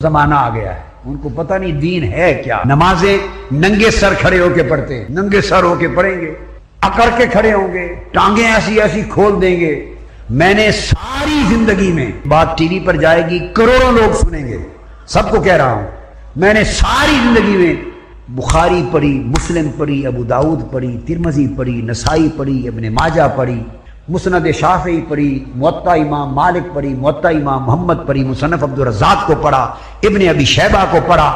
زمانہ آ گیا ہے، ان کو پتہ نہیں دین ہے کیا۔ نمازیں ننگے سر کھڑے ہو کے پڑھتے ہیں، ننگے سر ہو کے پڑھیں گے، اکڑ کے کھڑے ہوں گے، ٹانگیں ایسی ایسی کھول دیں گے۔ میں نے ساری زندگی میں، بات ٹی وی پر جائے گی، کروڑوں لوگ سنیں گے، سب کو کہہ رہا ہوں، میں نے ساری زندگی میں بخاری پڑھی، مسلم پڑھی، ابو داؤد پڑھی، ترمذی پڑھی، نسائی پڑھی، ابن ماجہ پڑھی، مسند شافعی پڑھی، موطا امام مالک پڑھی، موطا امام محمد پڑھی، مصنف عبدالرزاق کو پڑھا، ابن ابی شیبہ کو پڑھا۔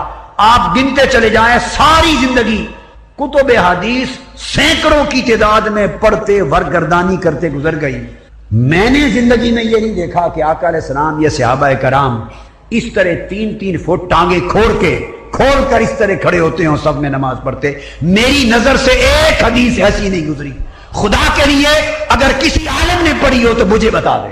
آپ گنتے چلے جائیں، ساری زندگی کتب حدیث سینکڑوں کی تعداد میں پڑھتے ورگردانی کرتے گزر گئی۔ میں نے زندگی میں یہ نہیں دیکھا کہ آقا علیہ السلام یا صحابہ کرام اس طرح 3-3 فٹ ٹانگیں کھول کر اس طرح کھڑے ہوتے ہیں اور سب میں نماز پڑھتے۔ میری نظر سے ایک حدیث ایسی نہیں گزری۔ خدا کے لیے اگر کسی عالم نے پڑھی ہو تو مجھے بتا دے،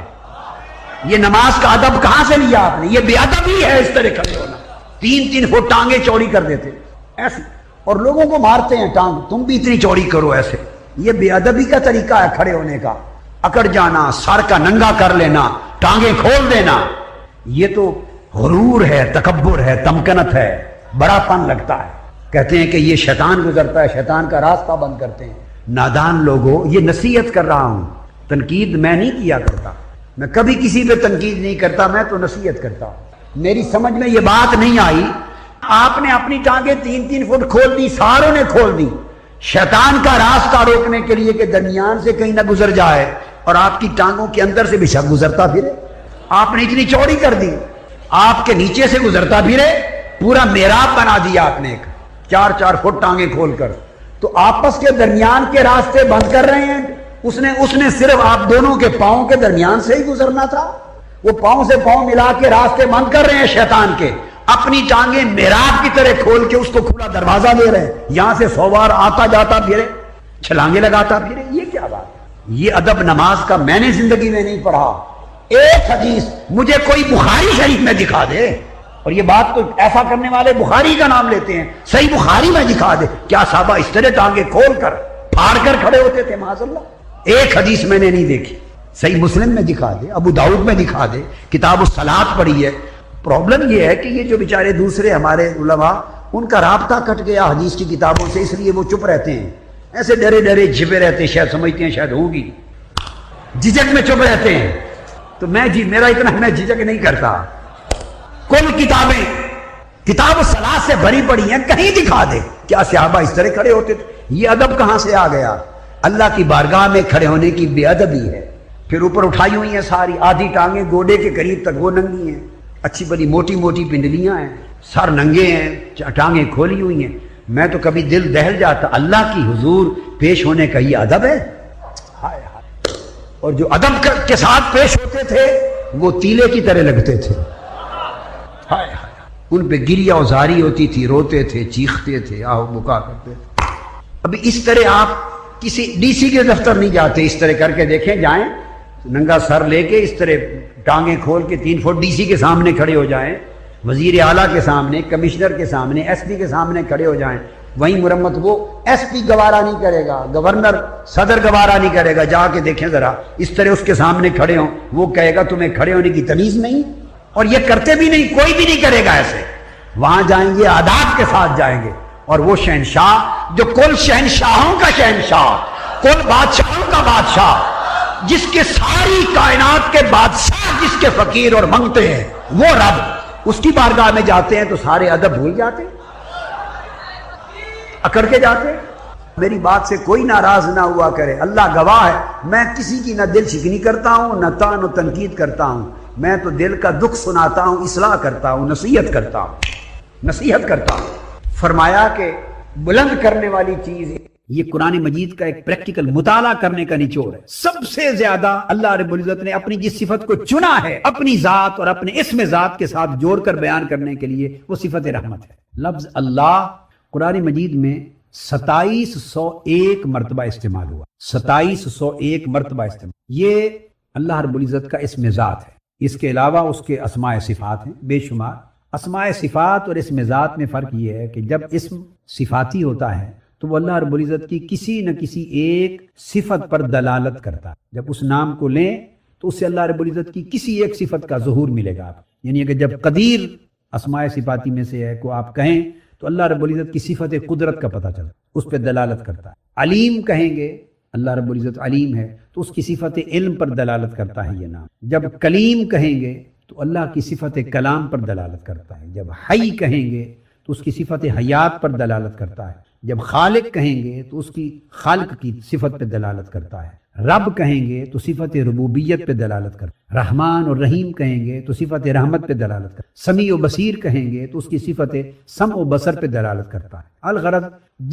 یہ نماز کا ادب کہاں سے لیا آپ نے؟ یہ بے ادبی ہے اس طرح کھڑے ہونا۔ 3-3 فٹ ٹانگیں چوڑی کر دیتے ایسے، اور لوگوں کو مارتے ہیں ٹانگ، تم بھی اتنی چوڑی کرو ایسے۔ یہ بے ادبی کا طریقہ ہے کھڑے ہونے کا، اکڑ جانا، سر کا ننگا کر لینا، ٹانگیں کھول دینا۔ یہ تو غرور ہے، تکبر ہے، تمکنت ہے، بڑا پن لگتا ہے۔ کہتے ہیں کہ یہ شیطان گزرتا ہے، شیطان کا راستہ بند کرتے ہیں۔ نادان لوگوں، یہ نصیحت کر رہا ہوں، تنقید میں نہیں کیا کرتا، میں کبھی کسی پہ تنقید نہیں کرتا، میں تو نصیحت کرتا ہوں۔ میری سمجھ میں یہ بات نہیں آئی، آپ نے اپنی ٹانگیں 3-3 فٹ کھول دی، ساروں نے کھول دی، شیطان کا راستہ روکنے کے لیے کہ درمیان سے کہیں نہ گزر جائے، اور آپ کی ٹانگوں کے اندر سے بھی شخص گزرتا پھرے۔ آپ نے اتنی چوڑی کر دی، آپ کے نیچے سے گزرتا پھرے، پورا محراب بنا دیا آپ نے، 4-4 فٹ ٹانگیں کھول کر۔ تو آپس کے درمیان کے راستے بند کر رہے ہیں۔ اس نے صرف آپ دونوں کے پاؤں کے درمیان سے ہی گزرنا تھا، وہ پاؤں سے پاؤں ملا کے راستے بند کر رہے ہیں شیطان کے، اپنی ٹانگیں محراب کی طرح کھول کے اس کو کھلا دروازہ دے رہے ہیں، یہاں سے 100 بار آتا جاتا پھرے، چھلانگیں لگاتا پھرے۔ یہ کیا بات ہے؟ یہ ادب نماز کا میں نے زندگی میں نہیں پڑھا۔ ایک حدیث مجھے کوئی بخاری شریف میں دکھا دے، اور یہ بات تو ایسا کرنے والے بخاری کا نام لیتے ہیں، صحیح بخاری میں دکھا دے کیا صحابہ اس طرح ٹانگیں کھول کر پھاڑ کر کھڑے ہوتے تھے؟ معاذ اللہ، ایک حدیث میں نے نہیں دیکھی۔ صحیح مسلم میں دکھا دے، ابو داؤد میں دکھا دے، کتاب الصلاۃ پڑھی ہے۔ پرابلم یہ ہے کہ یہ جو بیچارے دوسرے ہمارے علماء، ان کا رابطہ کٹ گیا حدیث کی کتابوں سے، اس لیے وہ چپ رہتے ہیں، ایسے ڈرے ڈرے چھپے رہتے ہیں، شاید سمجھتے ہیں شاید ہوگی، جھجک میں چپ رہتے ہیں۔ تو میرا اتنا میں جھجک نہیں کرتا۔ کل کتابیں کتاب الصلاۃ سے بھری پڑی ہیں، کہیں دکھا دے کیا صحابہ اس طرح کھڑے ہوتے تھے؟ یہ ادب کہاں سے آ گیا؟ اللہ کی بارگاہ میں کھڑے ہونے کی بے ادبی ہے۔ پھر اوپر اٹھائی ہوئی ہیں ساری، آدھی ٹانگیں گوڈے کے قریب تک وہ ننگی ہیں، اچھی بڑی موٹی موٹی پنڈلیاں ہیں، سر ننگے ہیں، ٹانگیں کھولی ہوئی ہیں۔ میں تو کبھی دل دہل جاتا، اللہ کی حضور پیش ہونے کا یہ ادب ہے؟ ہائے ہائے۔ اور جو ادب کے ساتھ پیش ہوتے تھے وہ تیلے کی طرح لگتے تھے، ہائے ہائے، ان پہ گریہ و زاری ہوتی تھی، روتے تھے، چیختے تھے، آہو بکا کرتے تھے۔ ابھی اس طرح آپ کسی ڈی سی کے دفتر نہیں جاتے، اس طرح کر کے دیکھیں، جائیں ننگا سر لے کے اس طرح ٹانگیں کھول کے 3 فٹ ڈی سی کے سامنے کھڑے ہو جائیں، وزیر اعلیٰ کے سامنے، کمشنر کے سامنے، ایس پی کے سامنے کھڑے ہو جائیں، وہیں مرمت وہ ایس پی گوارا نہیں کرے گا، گورنر صدر گوارا نہیں کرے گا، جا کے دیکھیں ذرا اس طرح اس کے سامنے کھڑے ہوں، وہ کہے گا تمہیں کھڑے ہونے کی تمیز نہیں؟ اور یہ کرتے بھی نہیں، کوئی بھی نہیں کرے گا ایسے۔ وہاں جائیں گے آداب کے ساتھ جائیں گے، اور وہ شہنشاہ جو کل شہنشاہوں کا شہنشاہ، کل بادشاہوں کا بادشاہ، جس کے ساری کائنات کے بادشاہ جس کے فقیر اور منگتے ہیں، وہ رب، اس کی بارگاہ میں جاتے ہیں تو سارے ادب بھول جاتے ہیں، اکڑ کے جاتے ہیں۔ میری بات سے کوئی ناراض نہ ہوا کرے، اللہ گواہ ہے، میں کسی کی نہ دل شکنی کرتا ہوں، نہ طعن و تنقید کرتا ہوں، میں تو دل کا دکھ سناتا ہوں، اصلاح کرتا ہوں، نصیحت کرتا ہوں۔ فرمایا کہ بلند کرنے والی چیز، یہ قرآن مجید کا ایک پریکٹیکل مطالعہ کرنے کا نچوڑ ہے۔ سب سے زیادہ اللہ رب العزت نے اپنی جس صفت کو چنا ہے اپنی ذات اور اپنے اسم ذات کے ساتھ جوڑ کر بیان کرنے کے لیے، وہ صفت رحمت ہے۔ لفظ اللہ قرآن مجید میں 2701 مرتبہ استعمال ہوا، 2701 مرتبہ استعمال۔ یہ اللہ رب العزت کا اسم ذات ہے، اس کے علاوہ اس کے اسماء صفات ہیں بے شمار۔ اسماء صفات اور اسم ذات میں فرق یہ ہے کہ جب اسم صفاتی ہوتا ہے تو وہ اللہ رب العزت کی کسی نہ کسی ایک صفت پر دلالت کرتا ہے۔ جب اس نام کو لیں تو اس سے اللہ رب العزت کی کسی ایک صفت کا ظہور ملے گا آپ، یعنی کہ جب قدیر اسماء صفاتی میں سے ہے کو آپ کہیں تو اللہ رب العزت کی صفت قدرت کا پتہ چلتا ہے، اس پہ دلالت کرتا ہے۔ علیم کہیں گے، اللہ رب العزت علیم ہے تو اس کی صفت علم پر دلالت کرتا ہے یہ نام۔ جب کلیم کہیں گے تو اللہ کی صفت کلام پر دلالت کرتا ہے۔ جب حی کہیں گے تو اس کی صفت حیات پر دلالت کرتا ہے۔ جب خالق کہیں گے تو اس کی خالق کی صفت پہ دلالت کرتا ہے۔ رب کہیں گے تو صفت ربوبیت پہ دلالت کرتا ہے۔ رحمان اور رحیم کہیں گے تو صفت رحمت پہ دلالت کرتا ہے۔ سمیع و بصیر کہیں گے تو اس کی صفت سمع و بصر پہ دلالت کرتا ہے۔ الغرض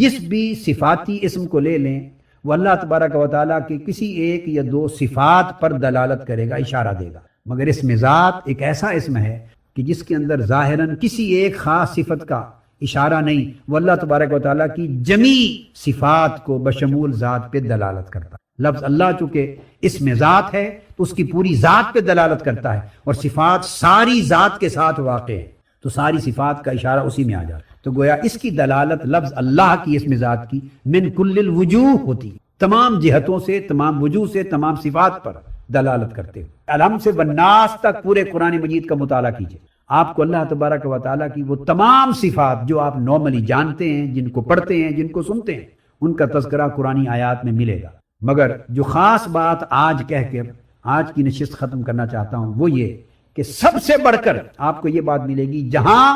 جس بھی صفاتی اسم کو لے لیں وہ اللہ تبارک و تعالیٰ کے کسی ایک یا دو صفات پر دلالت کرے گا، اشارہ دے گا، مگر اسم ذات ایک ایسا اسم ہے کہ جس کے اندر ظاہراً کسی ایک خاص صفت کا اشارہ نہیں، وہ اللہ تبارک و تعالیٰ کی جمیع صفات کو بشمول ذات پہ دلالت کرتا ہے۔ لفظ اللہ چونکہ اسم ذات ہے تو اس کی پوری ذات پہ دلالت کرتا ہے، اور صفات ساری ذات کے ساتھ واقع ہے تو ساری صفات کا اشارہ اسی میں آ جاتا ہے۔ تو گویا اس کی دلالت لفظ اللہ کی اسم ذات کی من کل الوجوہ ہوتی، تمام جہتوں سے، تمام وجوہ سے، تمام صفات پر دلالت کرتے ہوئے الحم سے والناس تک پورے قرآن مجید کا مطالعہ کیجئے، آپ کو اللہ تبارک و تعالیٰ کی وہ تمام صفات جو آپ نارملی جانتے ہیں، جن کو پڑھتے ہیں، جن کو سنتے ہیں، ان کا تذکرہ قرآنی آیات میں ملے گا۔ مگر جو خاص بات آج کہہ کے آج کی نشست ختم کرنا چاہتا ہوں وہ یہ کہ سب سے بڑھ کر آپ کو یہ بات ملے گی جہاں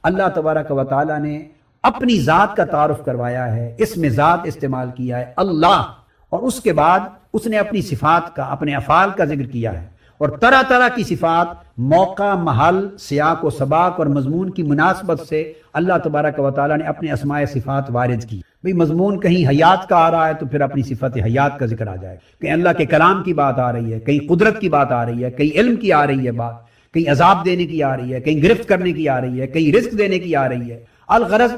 اللہ تبارک و تعالیٰ نے اپنی ذات کا تعارف کروایا ہے، اسم ذات استعمال کیا ہے اللہ، اور اس کے بعد اس نے اپنی صفات کا، اپنے افعال کا ذکر کیا ہے، اور طرح طرح کی صفات موقع، محل، سیاق و سباق اور مضمون کی مناسبت سے اللہ تبارک و تعالیٰ نے اپنے اسماء صفات وارد کی۔ بھئی مضمون کہیں حیات کا آ رہا ہے تو پھر اپنی صفت حیات کا ذکر آ جائے، کہیں اللہ کے کلام کی بات آ رہی ہے، کہیں قدرت کی بات آ رہی ہے، کہیں علم کی آ رہی ہے بات، کہیں عذاب دینے کی آ رہی ہے، کہیں گرفت کرنے کی آ رہی ہے، کہیں رزق دینے کی آ رہی ہے۔ الغرض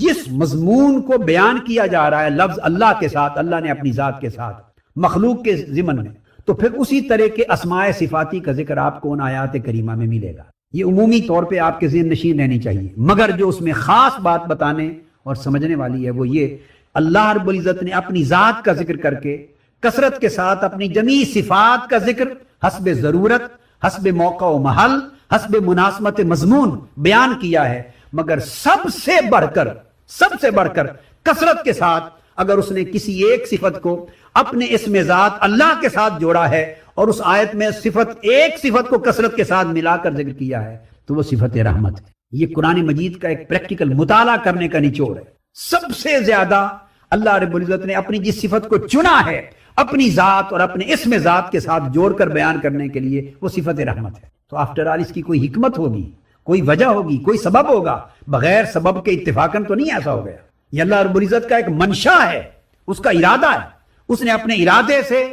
جس مضمون کو بیان کیا جا رہا ہے لفظ اللہ کے ساتھ، اللہ نے اپنی ذات کے ساتھ مخلوق کے ضمن میں، تو پھر اسی طرح کے اسماء صفاتی کا ذکر آپ کو ان آیات کریمہ میں ملے گا۔ یہ عمومی طور پہ آپ کے ذہن نشین رہنی چاہیے، مگر جو اس میں خاص بات بتانے اور سمجھنے والی ہے وہ یہ اللہ رب العزت نے اپنی ذات کا ذکر کر کے کثرت کے ساتھ اپنی جمیع صفات کا ذکر حسب ضرورت، حسب موقع و محل، حسب مناسبت مضمون بیان کیا ہے، مگر سب سے بڑھ کر کثرت کے ساتھ اگر اس نے کسی ایک صفت کو اپنے اسم ذات اللہ کے ساتھ جوڑا ہے اور اس آیت میں ایک صفت کو کثرت کے ساتھ ملا کر ذکر کیا ہے تو وہ صفت رحمت ہے۔ یہ قرآن مجید کا ایک پریکٹیکل مطالعہ کرنے کا نچوڑ ہے۔ سب سے زیادہ اللہ رب العزت نے اپنی جس صفت کو چنا ہے اپنی ذات اور اپنے اسم ذات کے ساتھ جوڑ کر بیان کرنے کے لیے، وہ صفت رحمت ہے۔ تو آفٹر آل اس کی کوئی حکمت ہوگی، کوئی وجہ ہوگی، کوئی سبب ہوگا، بغیر سبب کے اتفاقاً تو نہیں ایسا ہو گیا۔ یہ اللہ رب العزت کا ایک منشا ہے، اس کا ارادہ ہے، اس نے اپنے ارادے سے،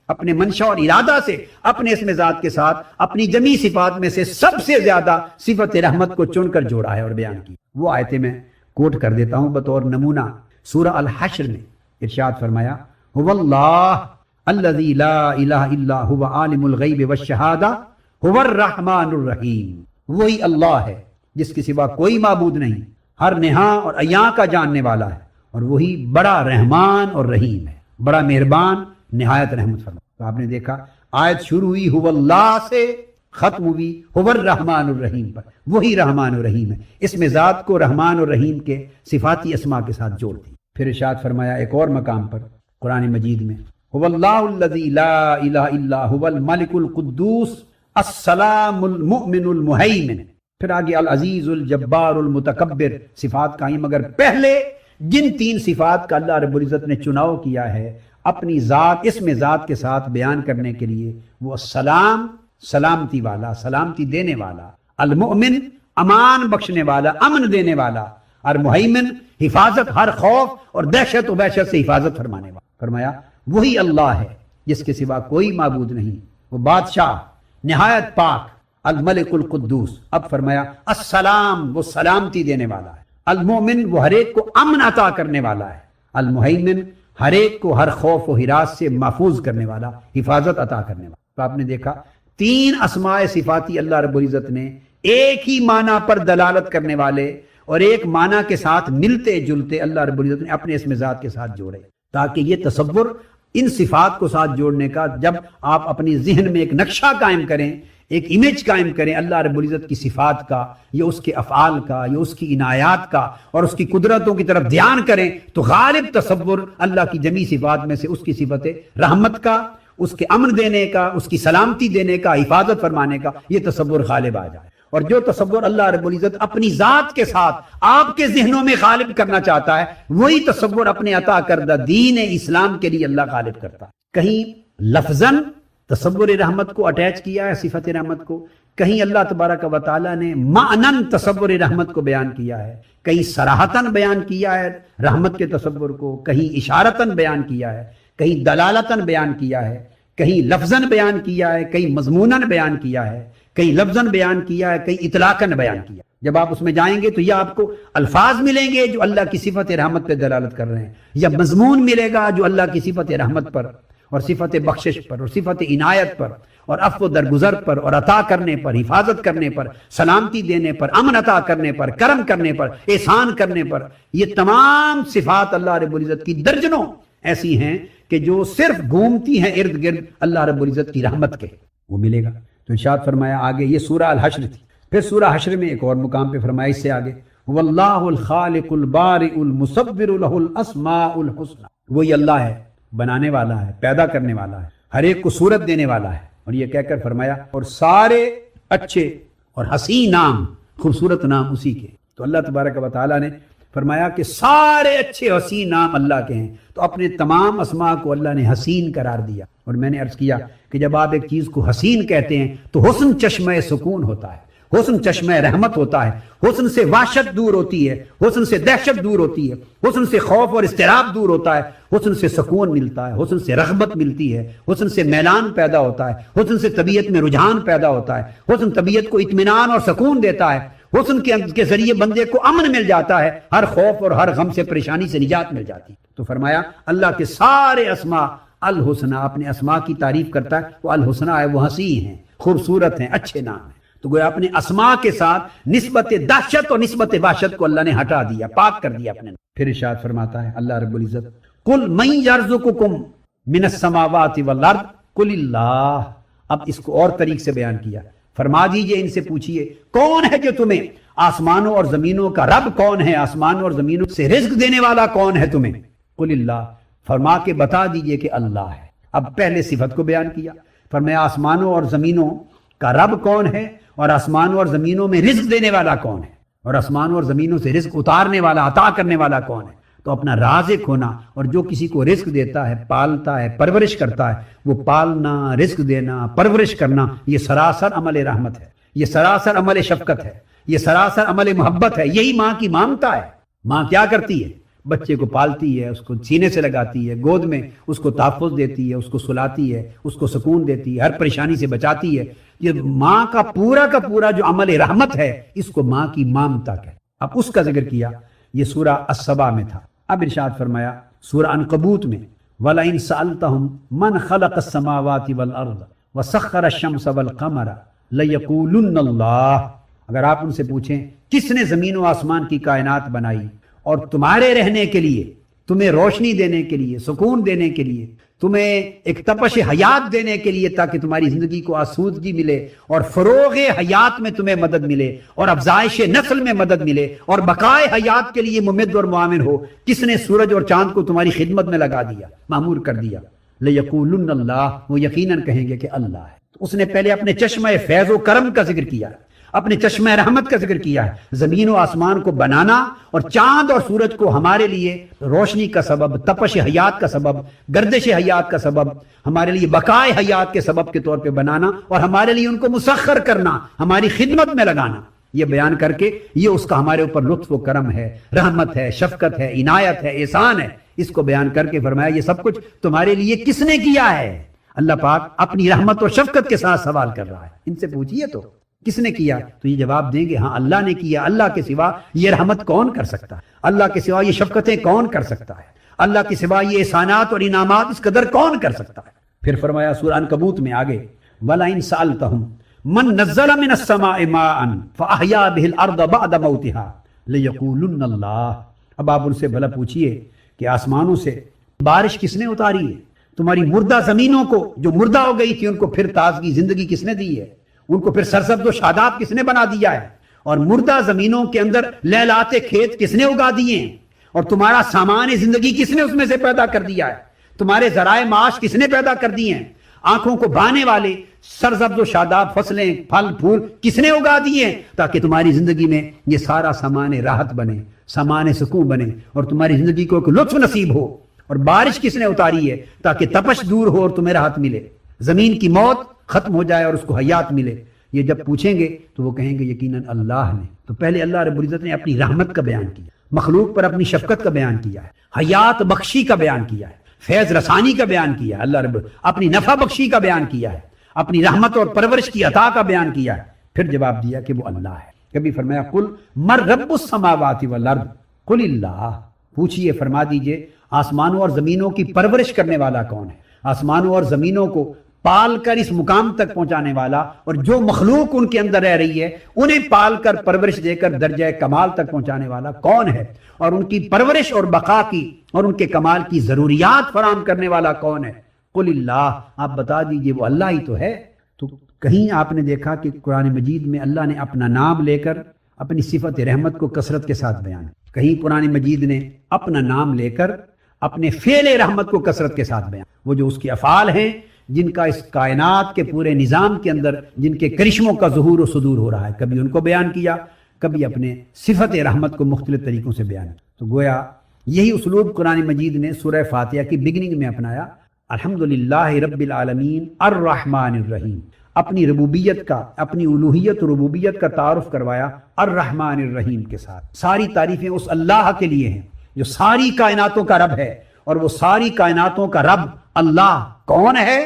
اپنے منشا اور ارادہ سے اپنے اسم ذات کے ساتھ اپنی جمیع صفات میں سے سب سے زیادہ صفت رحمت کو چن کر جوڑا ہے اور بیان کی۔ وہ آیتیں میں کوٹ کر دیتا ہوں بطور نمونہ۔ سورہ الحشر میں ارشاد فرمایا هو اللہ الذی لا الہ الا هو عالم الغیب والشہادہ هو الرحمن الرحیم، وہی اللہ ہے جس کے سوا کوئی معبود نہیں، ہر نہاں اور عیاں کا جاننے والا ہے، اور وہی بڑا رحمان اور رحیم ہے، بڑا مہربان، نہایت رحمت فرما۔ تو آپ نے دیکھا آیت شروع ہوئی هو اللہ سے، ختم ہوئی هو الرحمن الرحیم پر، وہی رحمان اور رحیم ہے۔ اسم ذات کو رحمان اور رحیم کے صفاتی اسماء کے ساتھ جوڑ دی۔ پھر ارشاد فرمایا ایک اور مقام پر قرآن مجید میں هو اللہ الذی لا الہ الا هو الملک القدوس السلام المؤمن المہیمن، پھر آگے العزیز الجبار المتکبر صفات کا ہی، مگر پہلے جن تین صفات کا اللہ رب العزت نے چناؤ کیا ہے اپنی ذات، اسم ذات کے ساتھ بیان کرنے کے لیے، وہ السلام سلامتی والا، سلامتی دینے والا، المؤمن امان بخشنے والا، امن دینے والا، اور المہیمن حفاظت، ہر خوف اور دہشت و وحشت سے حفاظت فرمانے والا۔ فرمایا وہی اللہ ہے جس کے سوا کوئی معبود نہیں، وہ بادشاہ نہایت پاک، الملک القدوس۔ اب فرمایا السلام، وہ سلامتی دینے والا ہے، المؤمن وہ ہر ایک کو امن عطا کرنے والا ہے، المہیمن ہر ایک کو ہر خوف و ہراس سے محفوظ کرنے والا، حفاظت عطا کرنے والا۔ تو آپ نے دیکھا تین اسماء صفاتی اللہ رب العزت نے ایک ہی معنی پر دلالت کرنے والے اور ایک معنی کے ساتھ ملتے جلتے اللہ رب العزت نے اپنے اسم ذات کے ساتھ جوڑے، تاکہ یہ تصور ان صفات کو ساتھ جوڑنے کا جب آپ اپنی ذہن میں ایک نقشہ قائم کریں، ایک امیج قائم کریں اللہ رب العزت کی صفات کا یا اس کے افعال کا یا اس کی عنایات کا اور اس کی قدرتوں کی طرف دھیان کریں، تو غالب تصور اللہ کی جمیع صفات میں سے اس کی صفت رحمت کا، اس کے امن دینے کا، اس کی سلامتی دینے کا، حفاظت فرمانے کا یہ تصور غالب آ جائے۔ اور جو تصور اللہ رب العزت اپنی ذات کے ساتھ آپ کے ذہنوں میں غالب کرنا چاہتا ہے، وہی تصور اپنے عطا کردہ دین اسلام کے لیے اللہ غالب کرتا ہے۔ کہیں لفظاً تصور رحمت کو اٹیچ کیا ہے صفت رحمت کو، کہیں اللہ تبارک و تعالیٰ نے معنن تصور رحمت کو بیان کیا ہے، کہیں صراحتاً بیان کیا ہے رحمت کے تصور کو، کہیں اشارتاً بیان کیا ہے، کہیں دلالتاً بیان کیا ہے، کہیں لفظاً بیان کیا ہے، کہیں مضموناً بیان کیا ہے، کہیں لفظاً بیان کیا ہے، کہیں اطلاقاً بیان کیا۔ جب آپ اس میں جائیں گے تو یہ آپ کو الفاظ ملیں گے جو اللہ کی صفت رحمت پہ دلالت کر رہے ہیں، یا مضمون ملے گا جو اللہ کی صفت رحمت پر اور صفت بخشش پر اور صفت عنایت پر اور عفو درگزر پر اور عطا کرنے پر، حفاظت کرنے پر، سلامتی دینے پر، امن عطا کرنے پر، کرم کرنے پر، احسان کرنے پر، یہ تمام صفات اللہ رب العزت کی درجنوں ایسی ہیں کہ جو صرف گھومتی ہیں ارد گرد اللہ رب العزت کی رحمت کے، وہ ملے گا۔ تو ارشاد فرمایا آگے، یہ سورہ الحشر تھی، پھر سورہ حشر میں ایک اور مقام پہ فرمایا اس سے آگے، واللہ الخالق البارئ المصور له الاسماء الحسنى، وہی اللہ ہے، بنانے والا ہے، پیدا کرنے والا ہے، ہر ایک کو صورت دینے والا ہے۔ اور یہ کہہ کر فرمایا اور سارے اچھے اور حسین نام، خوبصورت نام اسی کے۔ تو اللہ تبارک و تعالیٰ نے فرمایا کہ سارے اچھے حسین نام اللہ کے ہیں، تو اپنے تمام اسماء کو اللہ نے حسین قرار دیا۔ اور میں نے عرض کیا کہ جب آپ ایک چیز کو حسین کہتے ہیں تو حسن چشمہ سکون ہوتا ہے، حسن چشمہ رحمت ہوتا ہے، حسن سے وحشت دور ہوتی ہے، حسن سے دہشت دور ہوتی ہے، حسن سے خوف اور اضطراب دور ہوتا ہے، حسن سے سکون ملتا ہے، حسن سے رغبت ملتی ہے، حسن سے میلان پیدا ہوتا ہے، حسن سے طبیعت میں رجحان پیدا ہوتا ہے، حسن طبیعت کو اطمینان اور سکون دیتا ہے، حسن کے ذریعے بندے کو امن مل جاتا ہے، ہر خوف اور ہر غم سے پریشانی سے نجات مل جاتی ہے۔ تو فرمایا اللہ کے سارے اسماء الحسنہ، اپنے اسماء کی تعریف کرتا ہے، وہ الحسنہ ہے، وہ حسین ہیں، خوبصورت ہیں، اچھے نام ہیں۔ تو گویا اپنے اسماء کے ساتھ نسبت دہشت اور نسبت وحشت کو اللہ نے ہٹا دیا، پاک کر دیا اپنے۔ پھر ارشاد فرماتا ہے اللہ رب العزت، قل من یرزقکم من السماوات والارض قل اللہ۔ اب اس کو اور طریق سے بیان کیا، فرما دیجئے ان سے پوچھئے کون ہے جو تمہیں آسمانوں اور زمینوں کا رب کون ہے، آسمانوں اور زمینوں سے رزق دینے والا کون ہے تمہیں؟ قل اللہ، فرما کے بتا دیجئے کہ اللہ ہے۔ اب پہلے صفت کو بیان کیا، فرمایا آسمانوں اور زمینوں کا رب کون ہے، اور آسمانوں اور زمینوں میں رزق دینے والا کون ہے، اور آسمانوں اور زمینوں سے رزق اتارنے والا، عطا کرنے والا کون ہے۔ تو اپنا رازق ہونا اور جو کسی کو رزق دیتا ہے، پالتا ہے، پرورش کرتا ہے، وہ پالنا، رزق دینا، پرورش کرنا، یہ سراسر عمل رحمت ہے، یہ سراسر عمل شفقت ہے، یہ سراسر عمل محبت ہے۔ یہی ماں کی مامتا ہے۔ ماں کیا کرتی ہے؟ بچے کو پالتی ہے، اس کو سینے سے لگاتی ہے، گود میں اس کو تحفظ دیتی ہے، اس کو سلاتی ہے، اس کو سکون دیتی ہے، ہر پریشانی سے بچاتی ہے۔ یہ ماں کا پورا جو عمل رحمت ہے، اس کو ماں کی مامتا ہے۔ اب اس کا ذکر کیا، یہ سورہ السبا میں تھا۔ اب ارشاد فرمایا سورہ عنکبوت میں، وَلَئِن سَأَلْتَهُمْ مَنْ خَلَقَ السَّمَاوَاتِ وَالْأَرْضَ وَسَخَّرَ الشَّمْسَ وَالْقَمَرَ لَيَقُولُنَّ اللَّهُ، اگر آپ ان سے پوچھیں کس نے زمین و آسمان کی کائنات بنائی اور تمہارے رہنے کے لیے، تمہیں روشنی دینے کے لیے، سکون دینے کے لیے، تمہیں ایک تپش حیات دینے کے لیے تاکہ تمہاری زندگی کو آسودگی ملے اور فروغ حیات میں تمہیں مدد ملے اور افزائش نسل میں مدد ملے اور بقائے حیات کے لیے ممد اور معاون ہو، کس نے سورج اور چاند کو تمہاری خدمت میں لگا دیا، معمور کر دیا؟ لَيَقُولُنَّ اللَّهُ، وہ یقیناً کہیں گے کہ اللہ ہے۔ تو اس نے پہلے اپنے چشمہ فیض و کرم کا ذکر کیا، اپنے چشمہ رحمت کا ذکر کیا ہے، زمین و آسمان کو بنانا اور چاند اور سورج کو ہمارے لیے روشنی کا سبب، تپش حیات کا سبب، گردش حیات کا سبب، ہمارے لیے بقائے حیات کے سبب کے طور پہ بنانا اور ہمارے لیے ان کو مسخر کرنا، ہماری خدمت میں لگانا۔ یہ بیان کر کے یہ اس کا ہمارے اوپر لطف و کرم ہے، رحمت ہے، شفقت ہے، عنایت ہے، احسان ہے۔ اس کو بیان کر کے فرمایا یہ سب کچھ تمہارے لیے کس نے کیا ہے؟ اللہ پاک اپنی رحمت اور شفقت کے ساتھ سوال کر رہا ہے، ان سے پوچھئے تو کس نے کیا؟ تو یہ جواب دیں گے ہاں اللہ نے کیا۔ اللہ کے سوا یہ رحمت کون کر سکتا ہے؟ اللہ کے سوا یہ شفقتیں کون کر سکتا ہے؟ اللہ کے سوا یہ احسانات اور انعامات اس قدر کون کر سکتا ہے؟ پھر فرمایا سورہ عنکبوت میں آگے، وَلَئِن سَأَلْتَهُمْ مَن نَزَّلَ مِنَ السَّمَاءِ مَاءً فَأَحْيَا بِهِ الْأَرْضَ بَعْدَ مَوْتِهَا لَيَقُولُنَّ اللَّهُ۔ اب آپ ان سے بھلا پوچھئے کہ آسمانوں سے بارش کس نے اتاری ہے؟ تمہاری مردہ زمینوں کو جو مردہ ہو گئی تھی ان کو پھر تازگی، زندگی کس نے دی ہے؟ ان کو پھر سرسبز و شاداب کس نے بنا دیا ہے؟ اور مردہ زمینوں کے اندر لہلاتے کھیت کس نے اگا دیے ہیں؟ اور تمہارا سامان زندگی کس نے اس میں سے پیدا کر دیا ہے؟ تمہارے ذرائع معاش کس نے پیدا کر دیے ہیں؟ آنکھوں کو بھانے والے سرسبز و شاداب فصلیں، پھل پھول کس نے اگا دیے ہیں تاکہ تمہاری زندگی میں یہ سارا سامان راحت بنے، سامان سکون بنے، اور تمہاری زندگی کو ایک لطف نصیب ہو؟ اور بارش کس نے اتاری ہے تاکہ تپش دور ہو اور تمہیں راحت ملے، زمین کی موت ختم ہو جائے اور اس کو حیات ملے؟ یہ جب پوچھیں گے تو وہ کہیں گے یقیناً اللہ نے۔ تو پہلے اللہ رب العزت نے اپنی رحمت کا بیان کیا، مخلوق پر اپنی شفقت کا بیان کیا ہے، حیات بخشی کا بیان کیا ہے، فیض رسانی کا بیان کیا ہے، اللہ رب اپنی نفع بخشی کا بیان کیا ہے، اپنی رحمت اور پرورش کی عطا کا بیان کیا ہے، پھر جواب دیا کہ وہ اللہ ہے۔ کبھی فرمایا قل من رب السماوات والارض قل اللہ، پوچھئے فرما دیجئے آسمانوں اور زمینوں کی پرورش کرنے والا کون ہے؟ آسمانوں اور زمینوں کو پال کر اس مقام تک پہنچانے والا اور جو مخلوق ان کے اندر رہ رہی ہے انہیں پال کر پرورش دے کر درجہ کمال تک پہنچانے والا کون ہے؟ اور ان کی پرورش اور بقا کی اور ان کے کمال کی ضروریات فراہم کرنے والا کون ہے؟ قل اللہ، آپ بتا دیجئے وہ اللہ ہی تو ہے۔ تو کہیں آپ نے دیکھا کہ قرآن مجید میں اللہ نے اپنا نام لے کر اپنی صفت رحمت کو کثرت کے ساتھ بیان، کہیں قرآن مجید نے اپنا نام لے کر اپنے فعل رحمت کو کثرت کے ساتھ بیان، وہ جو اس کے افعال ہیں جن کا اس کائنات کے پورے نظام کے اندر جن کے کرشموں کا ظہور و صدور ہو رہا ہے، کبھی ان کو بیان کیا، کبھی اپنے صفت رحمت کو مختلف طریقوں سے بیان کیا۔ تو گویا یہی اسلوب قرآن مجید نے سورہ فاتحہ کی بگننگ میں اپنایا، الحمدللہ رب العالمین الرحمن الرحیم، اپنی ربوبیت کا، اپنی الوہیت و ربوبیت کا تعارف کروایا الرحمن الرحیم کے ساتھ۔ ساری تعریفیں اس اللہ کے لیے ہیں جو ساری کائناتوں کا رب ہے، اور وہ ساری کائناتوں کا رب اللہ کون ہے؟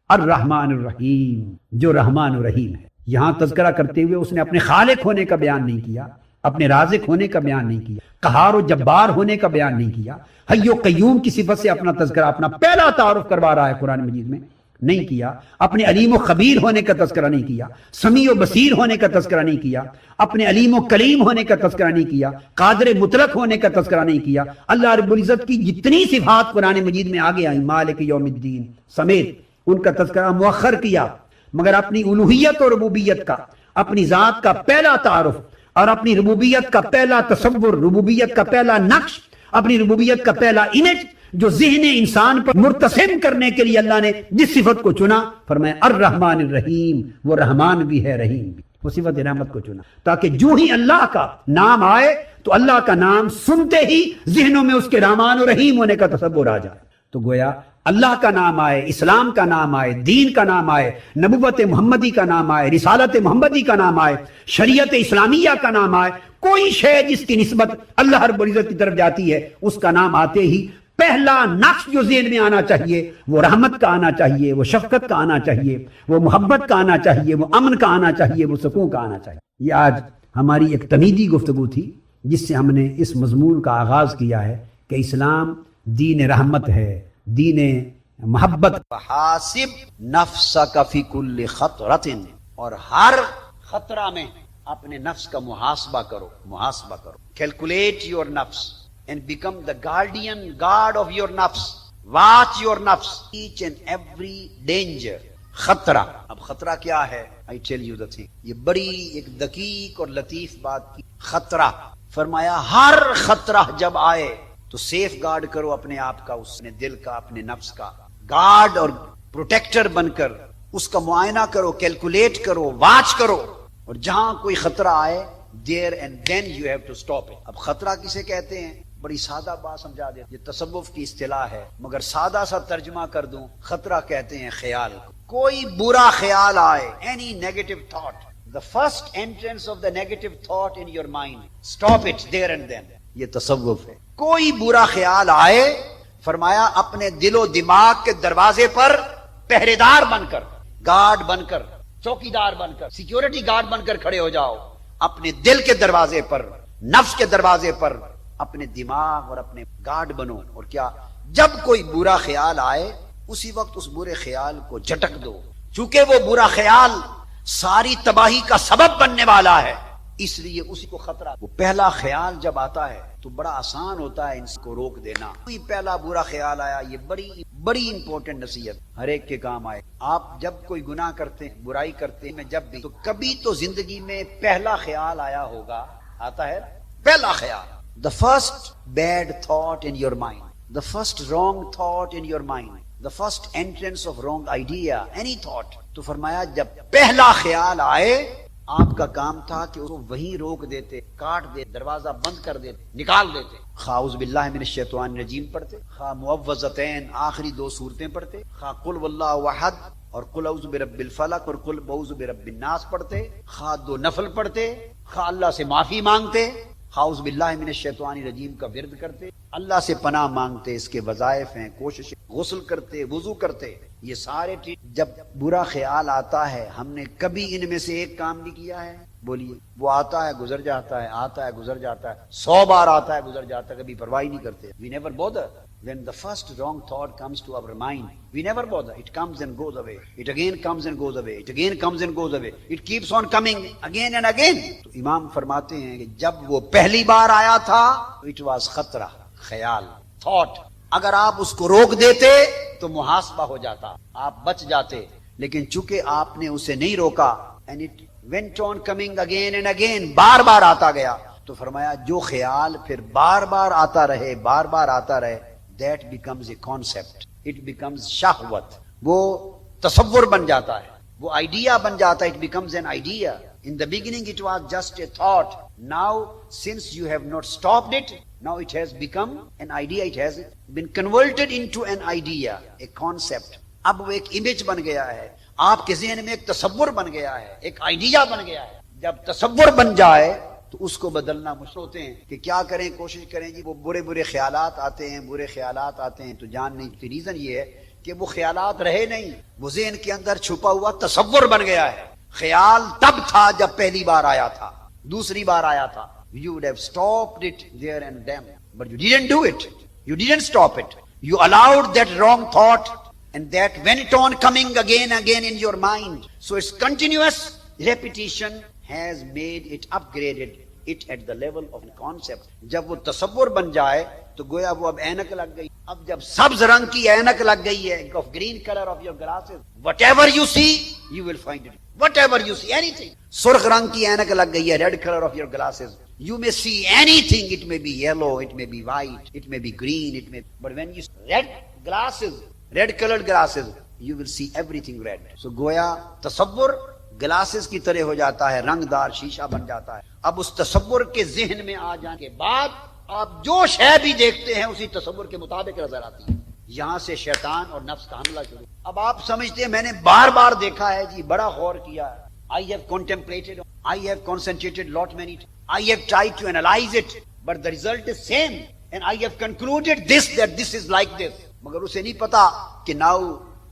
الرحمن الرحیم، جو رحمان الرحیم ہے۔ یہاں تذکرہ کرتے ہوئے اس نے اپنے خالق ہونے کا بیان نہیں کیا، اپنے رازق ہونے کا بیان نہیں کیا، قہار و جبار ہونے کا بیان نہیں کیا، حی و قیوم کی صفت سے اپنا تذکرہ، اپنا پہلا تعارف کروا رہا ہے قرآن مجید میں، نہیں کیا۔ اپنے علیم و خبیر ہونے کا تذکرہ نہیں کیا، سمیع و بصیر ہونے کا تذکرہ نہیں کیا، اپنے علیم و کلیم ہونے کا تذکرہ نہیں کیا، قادر مطلق ہونے کا تذکرہ نہیں کیا۔ اللہ رب العزت کی جتنی صفات قرآن مجید میں آگے آئیں، مالک یوم الدین سمیت، ان کا تذکرہ مؤخر کیا، مگر اپنی الوہیت اور ربوبیت کا، اپنی ذات کا پہلا تعارف اور اپنی ربوبیت کا پہلا تصور، ربوبیت کا پہلا نقش، اپنی ربوبیت کا پہلا امیج جو ذہن انسان پر مرتسم کرنے کے لیے اللہ نے جس صفت کو چنا، فرمایا الرحمن الرحیم، وہ رحمان بھی ہے رحیم بھی، وہ صفت رحمت کو چنا، تاکہ جو ہی اللہ کا نام آئے تو اللہ کا نام سنتے ہی ذہنوں میں اس کے رحمان و رحیم ہونے کا تصور آ جائے۔ تو گویا اللہ کا نام آئے، اسلام کا نام آئے، دین کا نام آئے، نبوت محمدی کا نام آئے، رسالت محمدی کا نام آئے، شریعت اسلامیہ کا نام آئے، کوئی شے جس کی نسبت اللہ رب العزت کی طرف جاتی ہے اس کا نام آتے ہی پہلا نقش جو ذہن میں آنا چاہیے وہ رحمت کا آنا چاہیے، وہ شفقت کا آنا چاہیے، وہ محبت کا آنا چاہیے، وہ امن کا آنا چاہیے، وہ سکون کا آنا چاہیے۔ یہ آج ہماری ایک تمیدی گفتگو تھی جس سے ہم نے اس مضمون کا آغاز کیا ہے کہ اسلام دین رحمت ہے، دین محبت۔ حاسب نفسک فی کل خطرۃ، اور ہر خطرہ میں اپنے نفس کا محاسبہ کرو، کیلکولیٹ یور نفس and become the guardian guard of your nafs, watch your nafs, each and every danger. خطرہ، اب خطرہ کیا ہے؟ I tell you the thing، یہ بڑی ایک دقیق اور لطیف بات کی۔ خطرہ فرمایا ہر خطرہ جب آئے تو سیف گارڈ کرو اپنے آپ کا، اس نے دل کا، اپنے نفس کا، گارڈ اور پروٹیکٹر بن کر اس کا معائنہ کرو، کیلکولیٹ کرو، واچ کرو، اور جہاں کوئی خطرہ آئے there and then you have to stop it۔ اب خطرہ کسے کہتے ہیں؟ بڑی سادہ بات سمجھا دے، یہ تصوف کی اصطلاح ہے، مگر سادہ سا ترجمہ کر دوں، خطرہ کہتے ہیں خیال کو۔ کوئی برا خیال آئے، any negative thought، the first entrance of the negative thought in your mind، stop it there and then، یہ تصوف ہے۔ کوئی برا خیال آئے، فرمایا اپنے دل و دماغ کے دروازے پر پہرے دار بن کر، گارڈ بن کر، چوکیدار بن کر، سیکیورٹی گارڈ بن کر کھڑے ہو جاؤ، اپنے دل کے دروازے پر، نفس کے دروازے پر اپنے دماغ اور اپنے گارڈ بنو۔ اور کیا؟ جب کوئی برا خیال آئے اسی وقت اس برے خیال کو جھٹک دو، چونکہ وہ برا خیال ساری تباہی کا سبب بننے والا ہے، اس لیے اسی کو خطرہ. وہ پہلا خیال جب آتا ہے تو بڑا آسان ہوتا ہے ان کو روک دینا. کوئی پہلا برا خیال آیا، یہ بڑی امپورٹنٹ نصیحت ہر ایک کے کام آئے. آپ جب کوئی گناہ کرتے ہیں، برائی کرتے ہیں، جب بھی تو کبھی تو زندگی میں پہلا خیال آیا ہوگا، آتا ہے پہلا خیال. The first bad thought in your mind, the first wrong thought in your mind, the first entrance of wrong idea, any thought. تو فرمایا جب پہلا خیال آئے آپ کا کام تھا کہ اس کو وہیں روک دیتے، کاٹ دے، دروازہ بند کر دیتے، نکال دیتے. خواہ اعوذ باللہ من الشیطان الرجیم پڑھتے، خواہ معوذتین آخری 2 سورتیں پڑھتے، خواہ قل واللہ احد اور قل اعوذ برب الفلق اور قل اعوذ برب الناس پڑھتے، خواہ 2 نفل پڑھتے، خواہ اللہ سے معافی مانگتے، اعوذ باللہ من الشیطان الرجیم کا ورد کرتے، اللہ سے پناہ مانگتے، اس کے وظائف ہیں، کوشش، غسل کرتے، وضو کرتے. یہ سارے جب برا خیال آتا ہے ہم نے کبھی ان میں سے ایک کام بھی کیا ہے؟ بولیے. وہ آتا ہے گزر جاتا ہے، آتا ہے گزر جاتا ہے، 100 بار آتا ہے گزر جاتا ہے، کبھی پرواہ نہیں کرتے. We never bother. When the first wrong thought comes to our mind, we never bother. It comes and goes away. It again comes and goes away. It again comes and goes away. It keeps on coming again and again. تو امام فرماتے ہیں کہ جب وہ پہلی بار آیا تھا it was خطرہ، خیال، thought. اگر آپ اس کو روک دیتے تو محاسبہ ہو جاتا، آپ بچ جاتے. لیکن چونکہ آپ نے اسے نہیں روکا and it went on coming again and again، بار بار آتا گیا، تو فرمایا جو خیال پھر بار بار آتا رہے، بار بار آتا رہے، that becomes a concept, it becomes شہوت، وہ تصور بن جاتا ہے، وہ آئیڈیا بن جاتا ہے. it becomes an idea. In the beginning it was just a thought. Now since you have not stopped it, now it has become an idea. It has been converted into an idea, a concept. اب وہ ایک image بن گیا ہے، آپ کے ذہن میں ایک تصور بن گیا ہے، ایک آئیڈیا بن گیا ہے. جب تصور بن جائے تو اس کو بدلنا مشکل ہوتے ہیں کہ کیا کریں، کوشش کریں جی. وہ برے خیالات آتے ہیں، برے خیالات آتے ہیں تو جان نہیں کی ریزن یہ ہے کہ وہ خیالات رہے نہیں، وہ ذہن کے اندر چھپا ہوا تصور بن گیا ہے. خیال تب تھا جب پہلی بار آیا تھا، دوسری بار آیا تھا. You would have stopped it there and then, but you didn't do it. You didn't stop it. You allowed that wrong thought and that went on coming again and again in your mind. So its continuous repetition has made it upgraded it at the level of a concept. جب وہ تصور بن جائے تو گویا وہ اب اینک لگ گئی. اب جب سبز رنگ کی اینک لگ گئی ہے of green color of your glasses, whatever you see you will find it. Whatever you see, anything. سرخ رنگ کی اینک لگ گئی ہے red color of your glasses. You may see anything. It may be yellow, it may be white, it may be green, it may. But when you red glasses, red colored glasses, you will see everything red. So گویا تصور glasses کی طرح ہو جاتا ہے، رنگ دار شیشہ بن جاتا ہے. اب اس تصور کے ذہن میں آ جانے کے بعد آپ جو شے بھی دیکھتے ہیں اسی تصور کے مطابق نظر آتی ہے. یہاں سے شیطان اور نفس کا حملہ شروع. اب آپ سمجھتے ہیں میں نے بار بار دیکھا ہے جی، بڑا غور کیا ہے. I have contemplated, I have concentrated lot many times. I have tried to analyze it, but the result is same. And I have concluded this, that this is like this. مگر اسے نہیں پتا کہ now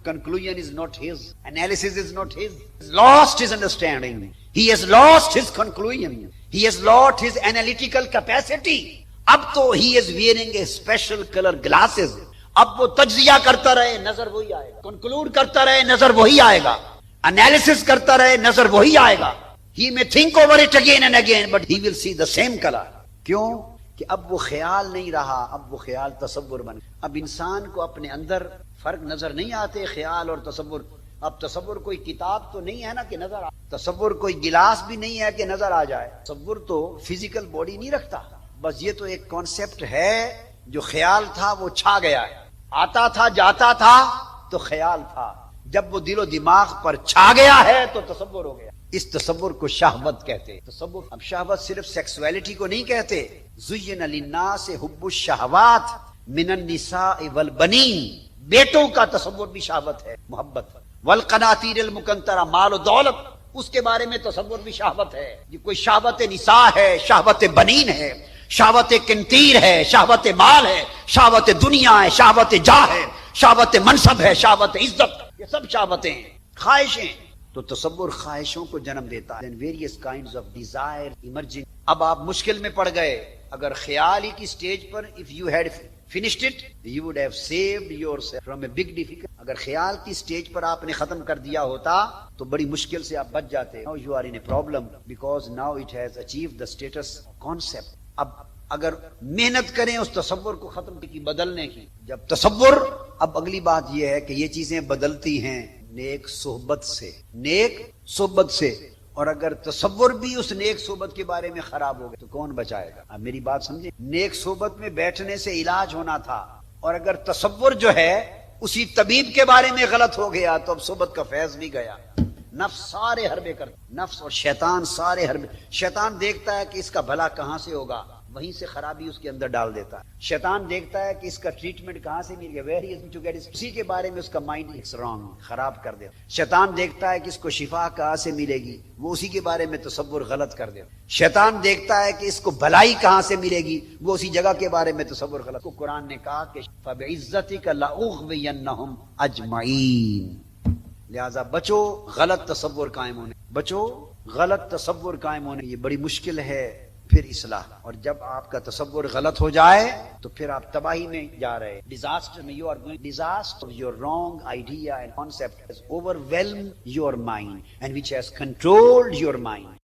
conclusion is not his, analysis is not his. He has lost his understanding. He has lost his conclusion. He has lost his analytical capacity. اب تو he is wearing a special color glasses. اب وہ تجزیہ کرتا رہے نظر وہی آئے گا، کنکلوڈ کرتا رہے نظر وہی آئے گا، انالیسس کرتا رہے نظر وہی آئے گا. He may think over it again and again, but he will see the same color. کیوں؟ کہ اب وہ خیال نہیں رہا، اب وہ خیال تصور بن گیا. اب انسان کو اپنے اندر فرق نظر نہیں آتے خیال اور تصور. اب تصور کوئی کتاب تو نہیں ہے نا کہ نظر آ، تصور کوئی گلاس بھی نہیں ہے کہ نظر آ جائے. تصور تو فزیکل باڈی نہیں رکھتا، بس یہ تو ایک کانسیپٹ ہے. جو خیال تھا وہ چھا گیا ہے، آتا تھا جاتا تھا تو خیال تھا. جب وہ دل و دماغ پر چھا گیا ہے تو تصور ہو گیا. اس تصور کو شہوت کہتے. تصور اب شہوت صرف سیکسولیٹی کو نہیں کہتے. زین للناس حب الشہوات من النساء والبنین، بیٹوں کا تصور بھی شہوت ہے، محبت. والقناطیر المقنطرہ، مال و دولت، اس کے بارے میں تصور بھی شہوت ہے. یہ کوئی شہوت نساء ہے، شہوت بنین ہے، شہوت قنطیر ہے، شہوت مال ہے، شہوت دنیا ہے، شہوت جاہ ہے، شہوت منصب ہے، شہوت عزت، یہ سب شہوتیں ہیں، خواہشیں. تو تصور خواہشوں کو جنم دیتا ہے. various kinds of desire emerging. اب آپ مشکل میں پڑ گئے اگر خیال ہی کی stage per if you had finished it, you would have saved yourself from a big difficulty. اگر خیال کی سٹیج پر آپ نے ختم کر دیا ہوتا تو بڑی مشکل سے آپ بچ جاتے. Now you are in a problem because now it has achieved the status concept. اب اگر محنت کریں اس تصور کو ختم کی بدلنے کی. جب تصور، اب اگلی بات یہ ہے کہ یہ چیزیں بدلتی ہیں نیک صحبت سے، نیک صحبت سے. اور اگر تصور بھی اس نیک صحبت کے بارے میں خراب ہو گئے تو کون بچائے گا؟ اب میری بات سمجھیں، نیک صحبت میں بیٹھنے سے علاج ہونا تھا، اور اگر تصور جو ہے اسی طبیب کے بارے میں غلط ہو گیا تو اب صحبت کا فیض بھی گیا. نفس سارے حربے کرتا، نفس اور شیطان سارے حربے. شیطان دیکھتا ہے کہ اس کا بھلا کہاں سے ہوگا، وہیں سے خرابی اس کے اندر ڈال دیتا ہے. شیطان دیکھتا ہے کہ اس کا ٹریٹمنٹ کہاں سے مل گیا، where he is to get, اسی کے بارے میں اس کا مائنڈ از رانگ، خراب کر دے. شیطان دیکھتا ہے کہ اس کو شفا کہاں سے ملے گی، وہ اسی کے بارے میں تصور غلط کر دے. شیطان دیکھتا ہے کہ اس کو بھلائی کہاں سے ملے گی، وہ اسی جگہ کے بارے میں تصور غلط. کو قرآن نے کہا کہ فَبِعِزَّتِكَ لَأُغْوِيَنَّهُمْ أَجْمَعِينَ. لہذا بچو غلط تصور قائم ہونے، بچو غلط تصور قائم ہونے. یہ بڑی مشکل ہے پھر اصلاح. اور جب آپ کا تصور غلط ہو جائے تو پھر آپ تباہی میں جا رہے، ڈیزاسٹر میں. You are going disaster. Your wrong idea and concept has overwhelm your mind and which has controlled your mind.